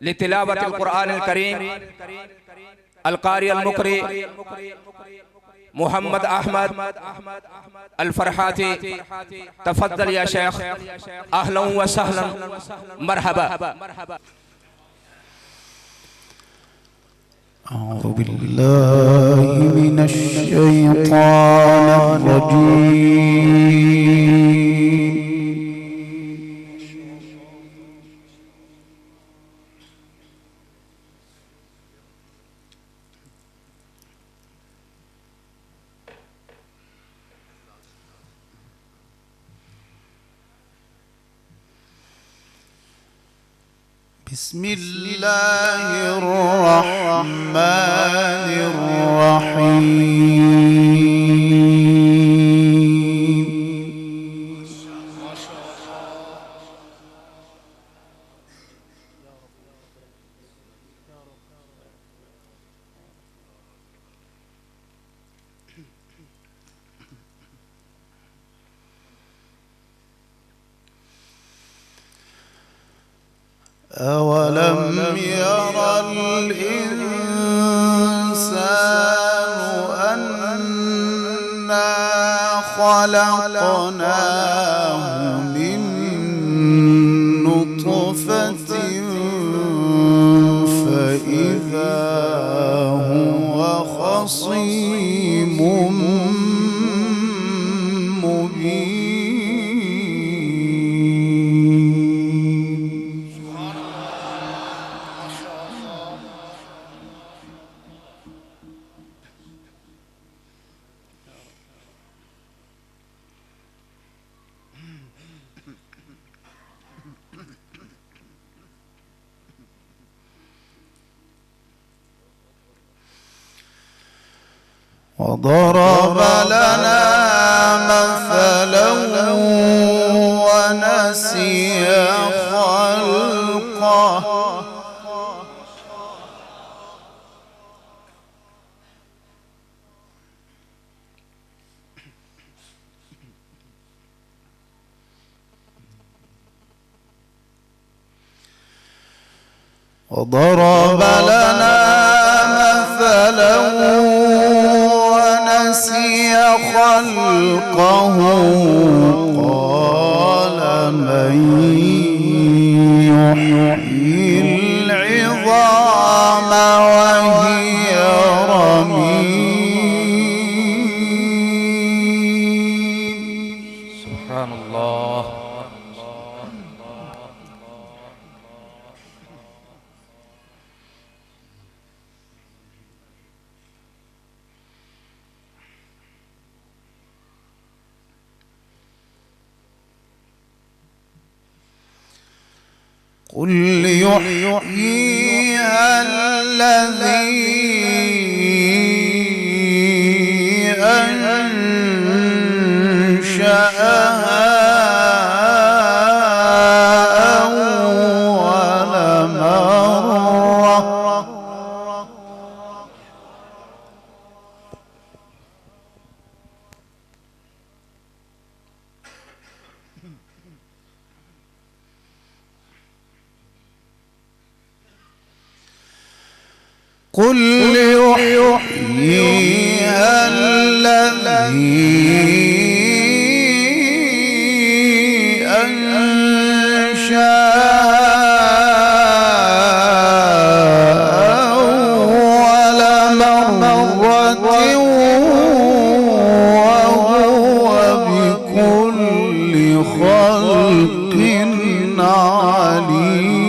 لتلاوة القرآن الكريم القارئ المقرئ محمد أحمد الفرحاتي. تفضل يا شيخ، أهلا وسهلا، مرحبا. أعوذ بالله من الشيطان الرجيم. بسم الله الرحمن الرحيم. أولم ير الإنسان أنا خلقناه من نطفة فإذا هو خصيم مبين. وضرب لنا مثلا ونسي خلقه وضرب لنا مثلا ونسي خلقه قال من يحيي العظام وهي رميم. سبحان الله. قل يحييها الذي أنشأها أول مرة قل يحييها الذي أنشأها أول مرة وهو بكل خلق عليم.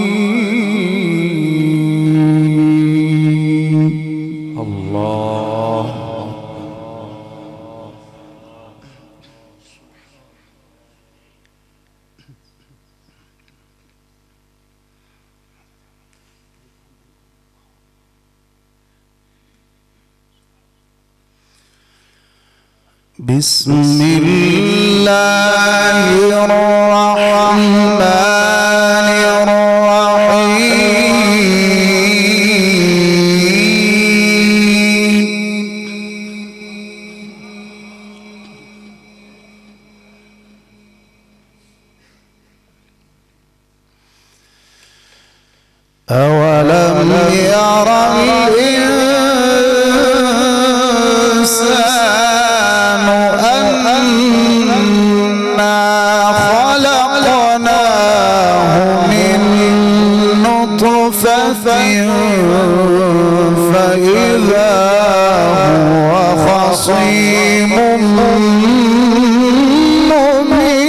الله. بسم الله الرحمن الرحيم. أولم ير الإنسان أنا خلقناه من نطفة فإذا هو خصيم مبين.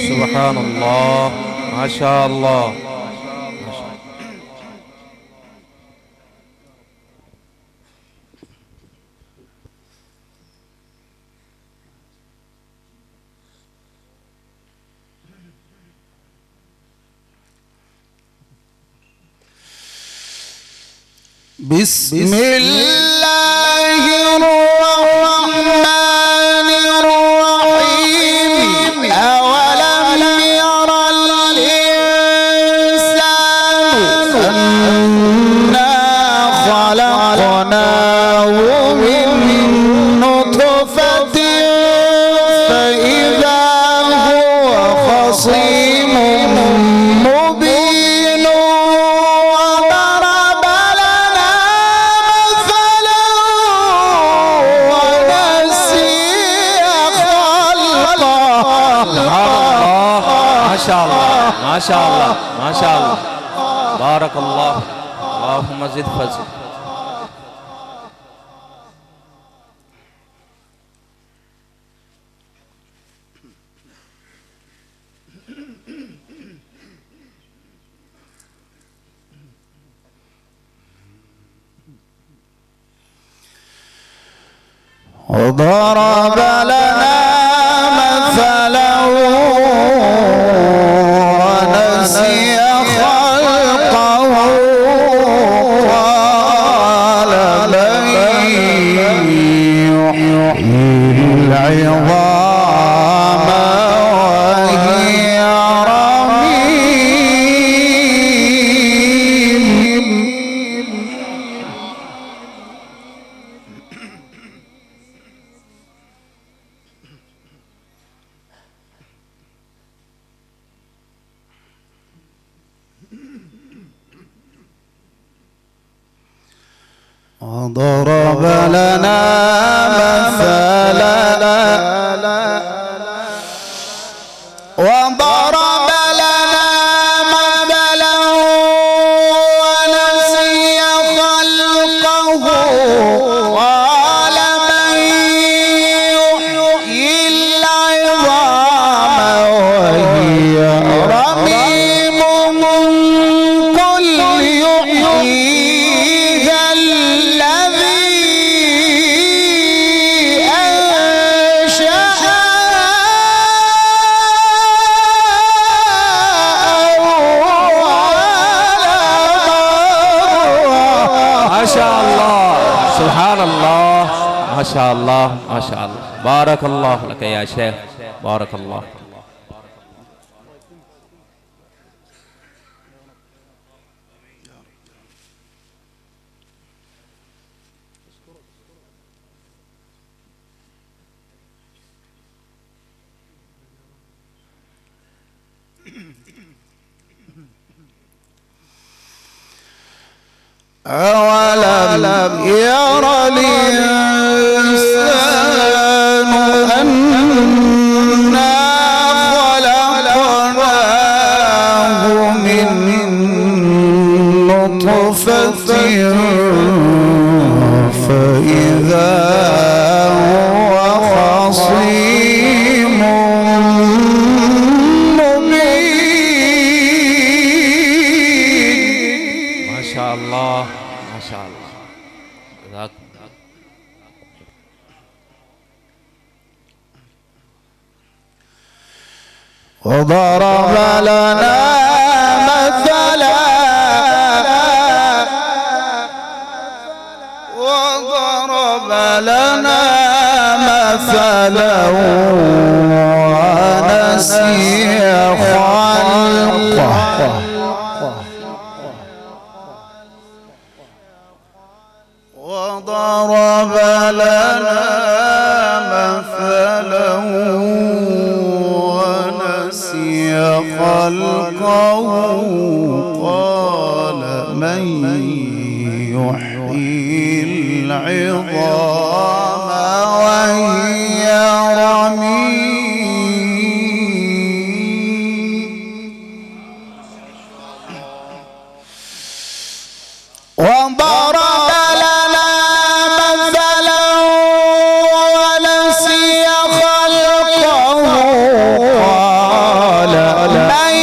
سبحان الله، ما شاء الله. بسم الله الرحمن الرحيم. أولم ير الإنسان أنا خلقناه من نطفة فإذا هو خصيم مبين. وضرب لنا مثلا ونسي خلقه. ما شاء الله، ما شاء الله، ما شاء الله، بارك الله. اللهم زد فزد. وضرب لنا مثلا ونسي خلقه قال من يحيي العظام وهي رميم. وضرب لنا مثلا وضرب لنا مثلا ونسي خلقه قال من يحيي العظام وهي رميم قل يحييها الذي أنشأها ما شاء الله، سبحان الله، ما شاء الله، ما شاء الله، بارك الله لك يا شيخ، بارك الله. أولم ير الإنسان أنا خلقناه من نطفة فإذا هو خصيم مبين. ما شاء الله، ما شاء الله، جزاك. وضرب لنا مثلا وضرب لنا مثلا ونسي خلقه وضرب لنا مثلا ونسي خلقه قال من يحيي العظام وهي رميم وضرب لنا مثلا ونسي خلقه قال من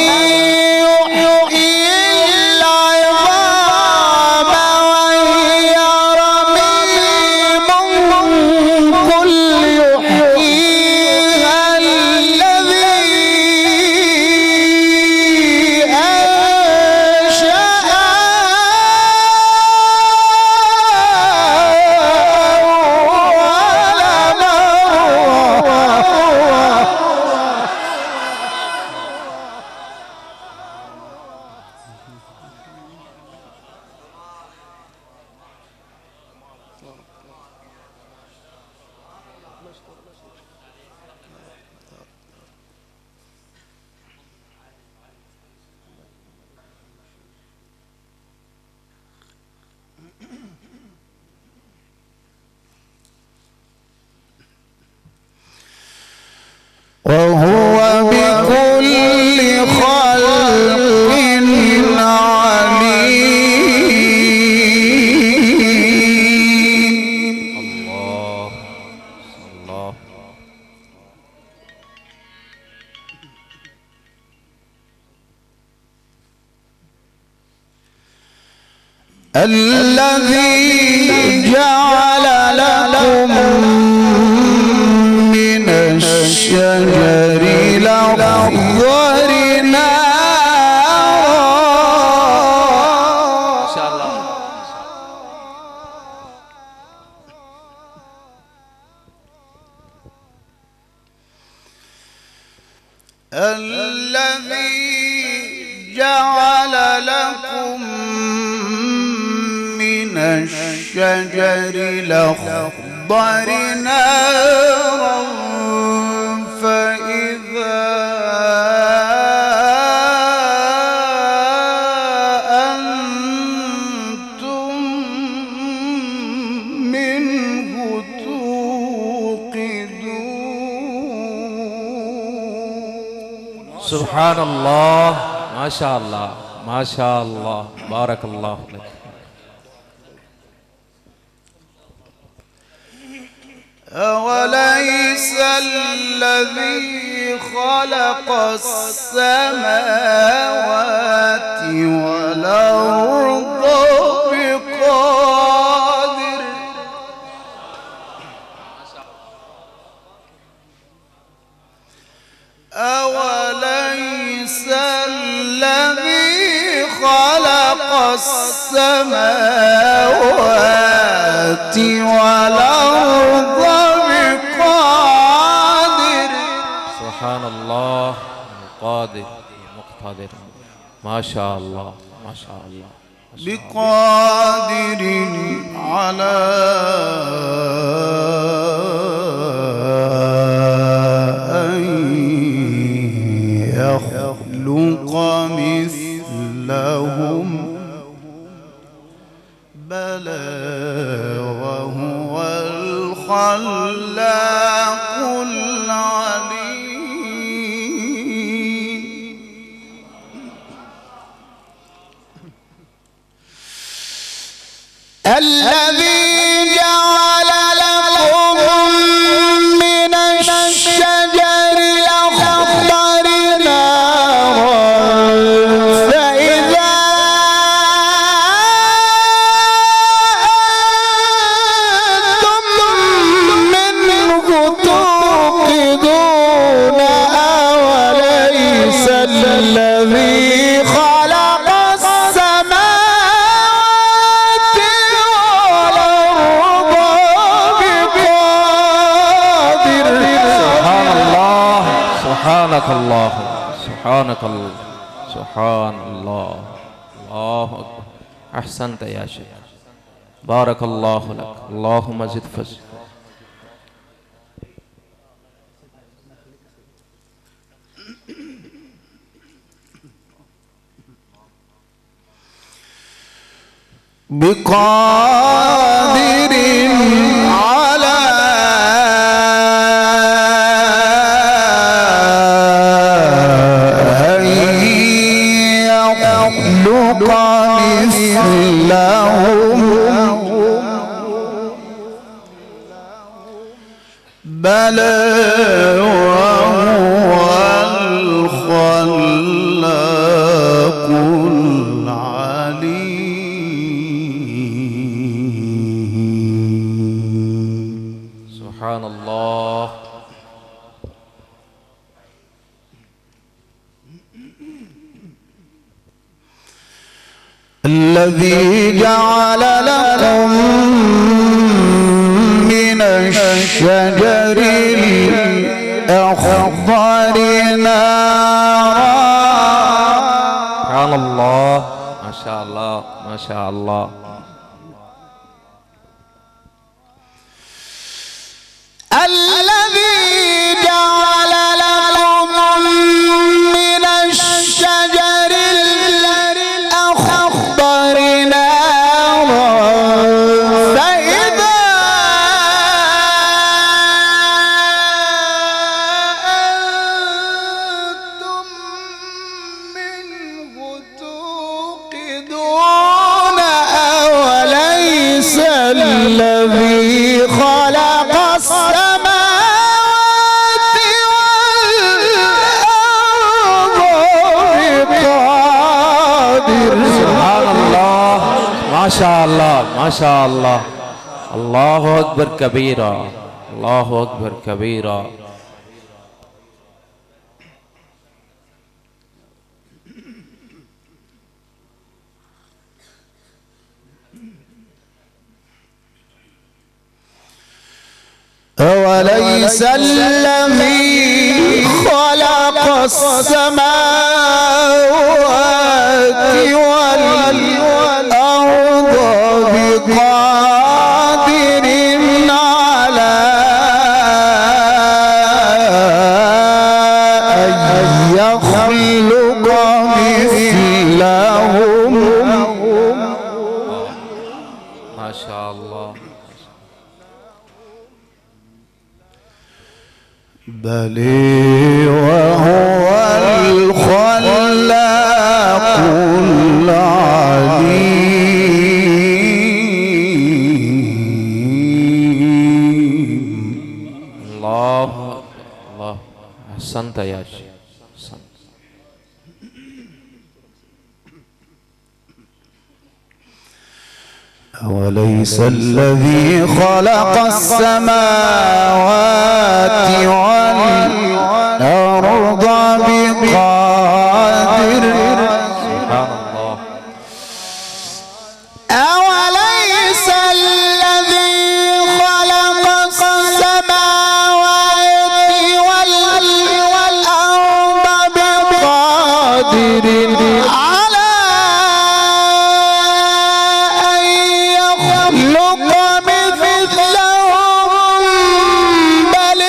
يحيي العظام وهي رميم قل يحييها الذي وهو بكل خلق عليم. الله الله الذي جعل لكم من الشجر الأخضر نارا إن شاء الله. الذي جعل لكم من الشجر الأخضر نارا فإذا أنتم منه توقدون. سبحان الله ما شاء الله ما شاء الله بارك الله لك. أوليس الذي خلق السماوات والأرض بقادر أوليس الذي خلق السماوات والأرض بقادر. سبحان الله القادر المقتدر ما شاء الله ما شاء الله بقادر على أن يخلق مثلهم بلى وهو الخلاق العليم. الذي جعل لكم من الشجر الأخضر نارا فإذا أنتم منه توقدون. أوليس الذي خلق السماوات والأرض بقادر. سبحان الله سبحانك الله سبحانك الله سبحان الله الله أكبر. أحسنت يا شيخ بارك الله لك اللهم زد فزد. بقادر على أن يخلق مثلهم بلى وهو الخلاق العليم. سبحان الله. الذي جعل لكم من الشجر الأخضر نارا. سبحان الله. ما شاء الله ما شاء الله. الذي جعل لكم من الشجر الأخضر نارا فإذا أنتم منه توقدون. أوليس الذي خلق السماوات والأرض بقادر. سبحان الله. ما شاء الله ما شاء الله. الله أكبر كبيرا. الله أكبر كبيرا. أوليس الذي خلق السماوات والأرض بقادر على أن يخلق مثلهم. ما شاء الله. بل وهو الخلاق العليم. الله الله. أحسنت يا شيخ. أحسنت. أوليس الذي خلق السماوات والأرض بقادر. سبحان الله. أوليس الذي خلق السماوات والأرض بقادر على أن يخلق مثلهم بل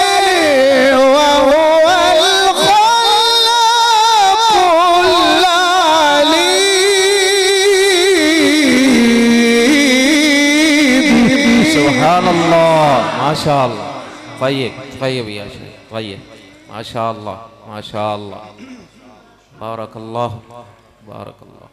وهو الخلاق العليم. سبحان الله. ما شاء الله. طيب طيب يا شيخ طيب. ما شاء الله ما شاء الله. بارك الله بارك الله.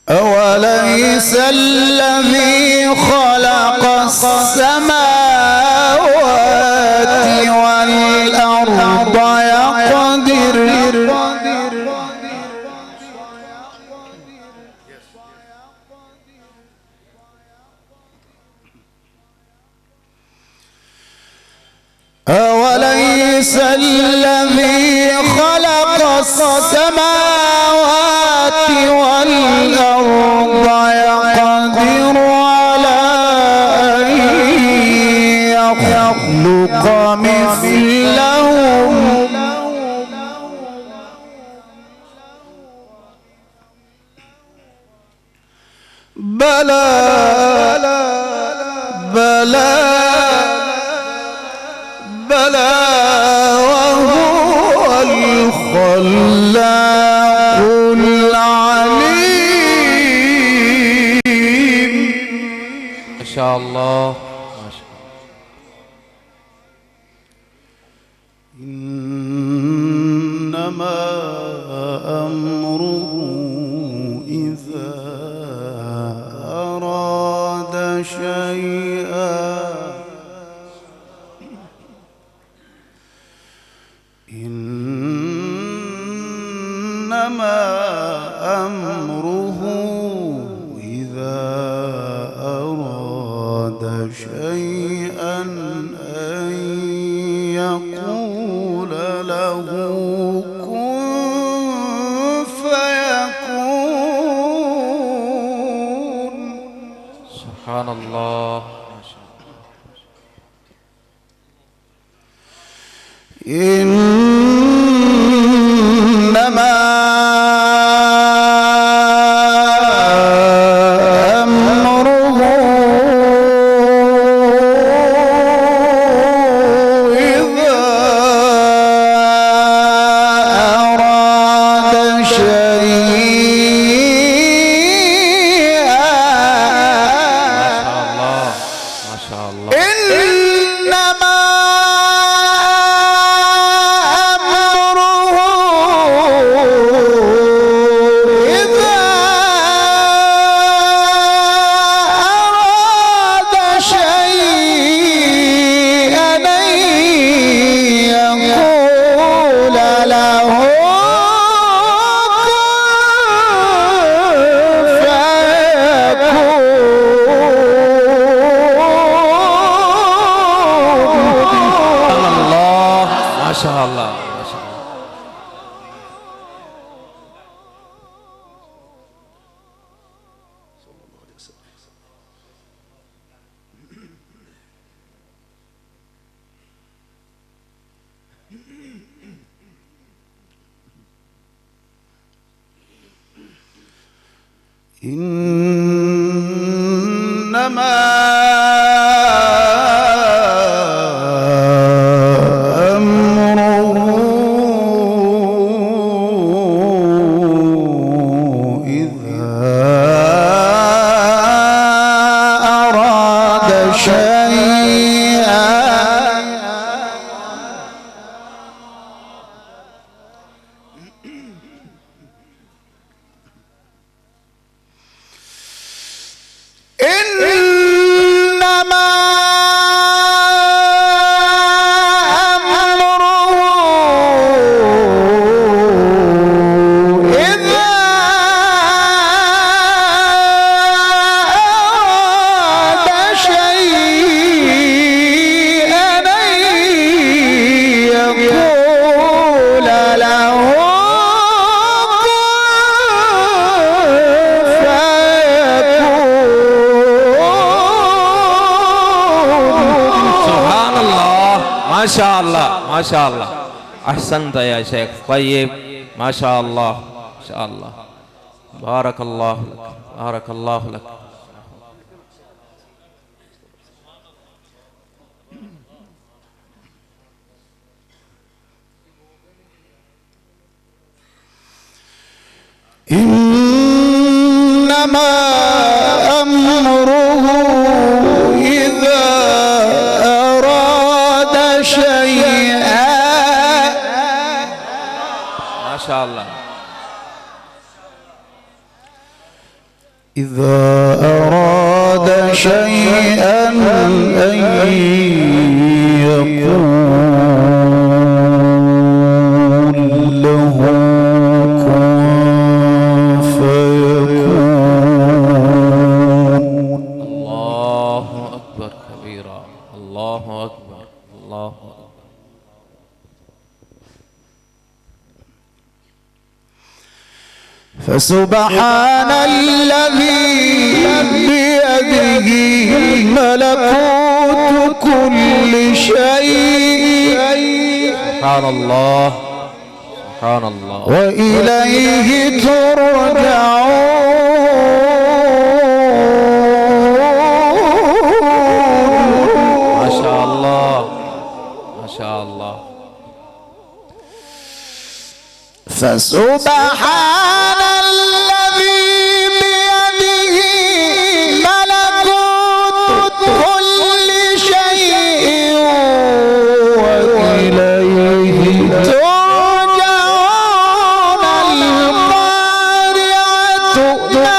أوليس الذي خلق السماوات والأرض يقدر. أوليس الذي خلق السماوات والأرض يقدر على أن يخلق مثلهم بلى بلى بلى وهو الخلاق العليم. ما شاء الله ما شاء الله. إنما أمره إذا أراد شيئا إنما أمره إذا أراد شيئا أن يقول له كن فيكون. سبحان الله ما شاء الله. إنما أمره إذا أراد شيئا. ما شاء الله. إنما ما شاء الله ما شاء الله. إنما أمره إذا أراد شيئا إنما أمره إذا أراد شيئا أن يقول له ما شاء الله ما شاء الله. أحسنت يا شيخ. طيب ما شاء الله ما شاء الله. بارك الله لك بارك الله لك. إنما أمره إذا أراد شيئا. ما شاء الله. إذا أراد شيئا أن يقول له كن فيكون. الله أكبر كبيرا. الله أكبر الله أكبر. فسبحان الذي بيده ملكوت كل شيء. سبحان الله سبحان الله. وإليه ترجعون. فسبحان الذي بيده ملكوت كل شيء وإليه ترجعون القارعة ما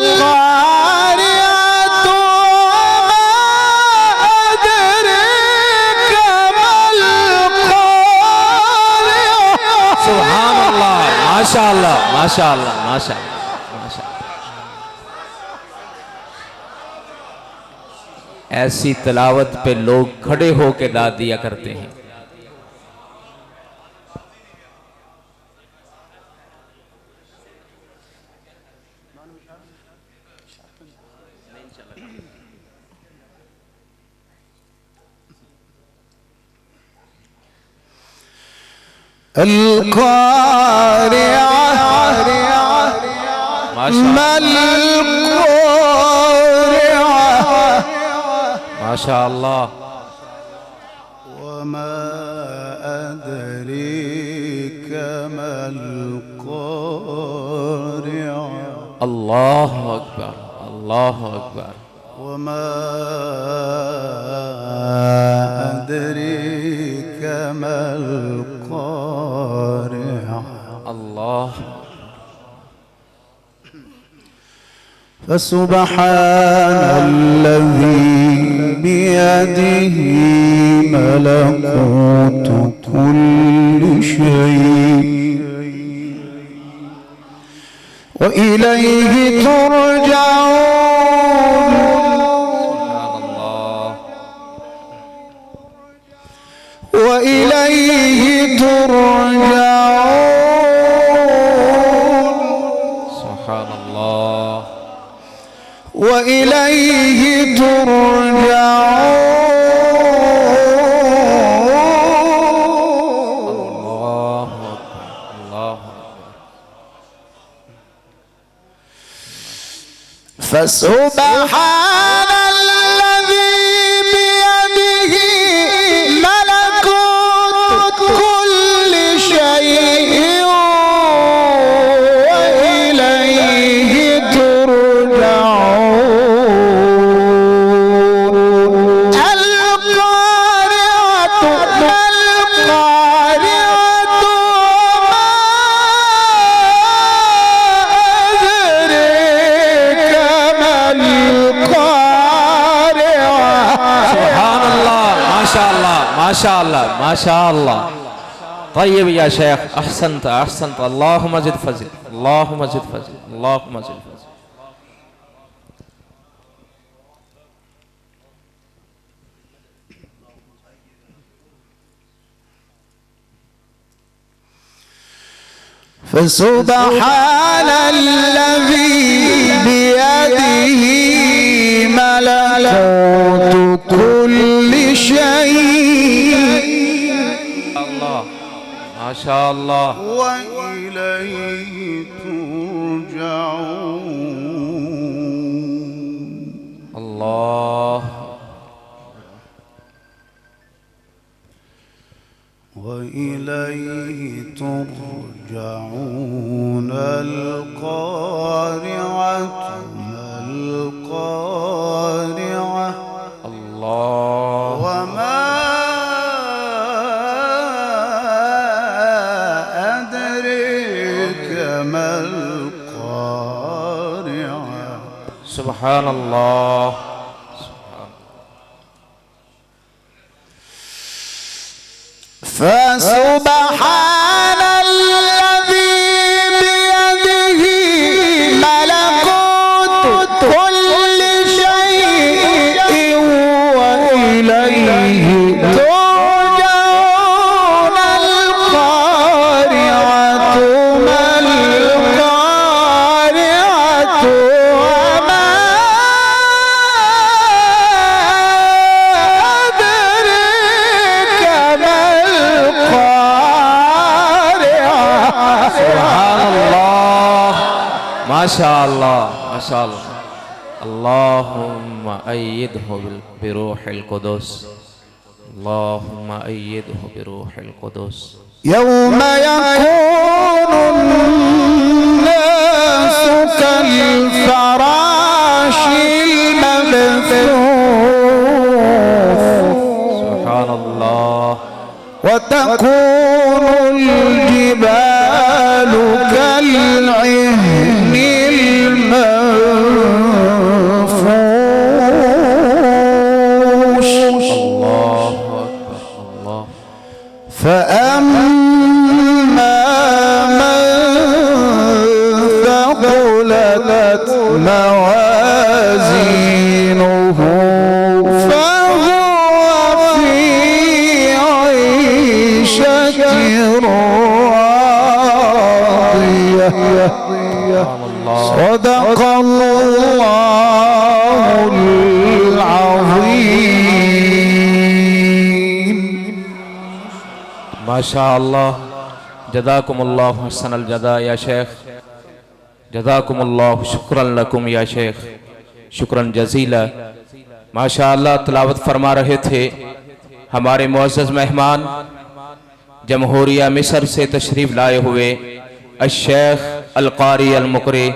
القارعة وما أدريك ما القارعة. سبحان الله ما شاء الله ما شاء الله ما شاء الله ما شاء الله. ऐसी तिलावत पे लोग खड़े होके दाद दिया करते हैं। القارعة ما القارعة ما شاء الله. وما أدريك ما القارعة. الله أكبر الله أكبر. وما أدريك ما القارعة. الله. فسبحان الذي بيده ملكوت كل شيء وإليه ترجعون. وإليه ترجعون. سبحان الله. وإليه ترجعون. الله أكبر الله أكبر. فسبحان الذي بيده ملكوت كل شيء وإليه ترجعون. القارعة ما القارعة وما أدريك ما القارعة. سبحان الله ما شاء الله ما شاء الله ما شاء الله. طيب يا شيخ أحسنت أحسنت. اللهم زد فزد اللهم زد فزد اللهم زد فزد. فسبحان الذي بيده ملكوت كل شيء. الله ما شاء الله. وإليه ترجعون. الله. وإليه ترجعون. القارعة ما القارعة الله. وما أدريك ما القارعة. سبحان الله. فسبحان الذي بيده ملكوت كل شيء وإليه ترجعون. القارعة ما القارعة وما أدريك ما القارعة. سبحان الله ما شاء الله ما شاء الله. اللهم أيده بروح القدس. اللهم أيده بروح القدس. يوم يكون الناس كالفراش المبثوث سبحان الله. وتكون الجبال كالعهن المنفوش. الله أكبر. الله. فأما من ثقلت موازينه فهو في عيشة راضية. صدق الله العظيم. माशाअल्लाह, जज़ाकुमुल्लाह हसनल जज़ा या शेख, जज़ाकुमुल्लाह, शुक्रन लकुम या शेख, शुक्रन जज़ीला। माशाअल्लाह तिलावत फरमा रहे थे हमारे मुअज़्ज़ज़ मेहमान जमहूरिया मिस्र से तशरीफ़ लाए हुए अश-शेख अल-क़ारी अल-मुक़री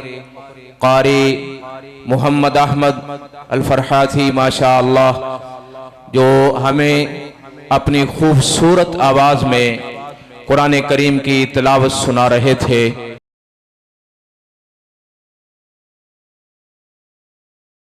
क़ारी मोहम्मद अहमद अल-फ़रहाती माशाअल्लाह, जो हमें अपनी खूबसूरत आवाज़ में कुरान करीम की तिलावत सुना रहे थे।